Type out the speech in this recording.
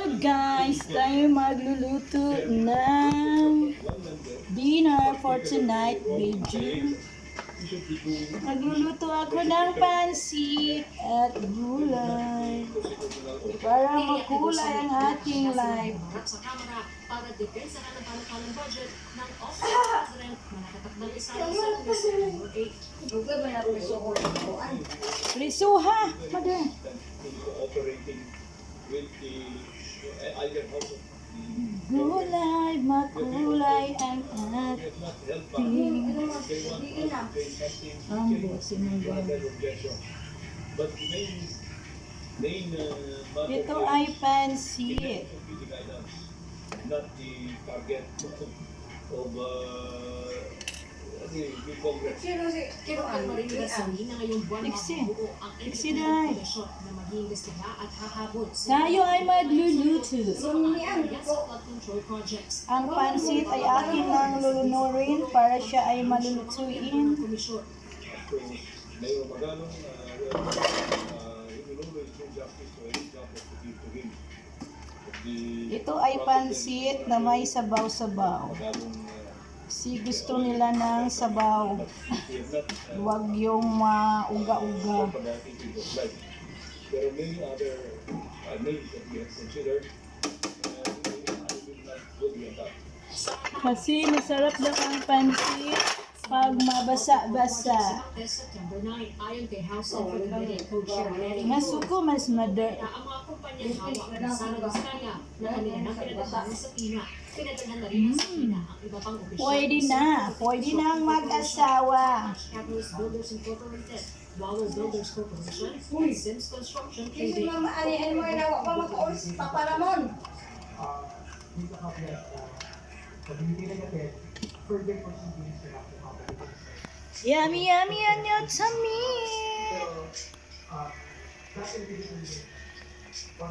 Hello guys, tayo magluluto ng dinner for tonight video. Magluluto ako ng pansit at gulay para makulay ang ating life. Sa kamera para depensa ng panukalang budget ng Office of President na nakatakdang isa-isa ng September 8. Risuha, madam. Gulay, makulay ang ating ang bosin ng gulay. Ito ay pansit. Not the target of the Congress. Pero ang marinig sa na ngayong buwan mabubuo ang komisyon na mag-iimbestiga at hahabot Tayo ay magluluto. sa flood control projects. Ang pansit ay aking nang lulunurin para siya ay malulutuin. Komisyon. So, Mayor Magalong, inulungin yung justice to any job that to give to him. Ito ay pansit na may sabaw-sabaw. Si gusto nila ng sabaw. Huwag yung mauga-uga. There are many other names that we have considered, and I will not go beyond that. Kasi masarap daw ang pansit pag mabasa-basa. September 9, ayon kay House Central Committee Co-Chair Lenny Masuko mas madar. ang mga kumpanyang hawak ng Sara Vizcaya na kanila nang pinadadaan sa PINA. Pinadadaan na rin sa PINA ang iba pang opisyal. Pwede na ang mag-asawa. Catalyst Builders Incorporated, Waller Builders Corporation, Sims Construction Kasi Trading. mama, ano mo yung nawa pa mag-oras, paparamon. Dito ka pala pag-ibigay na natin further proceedings na natin kapalitin. Yummy, yummy, and your tummy. Pero, that's the reason why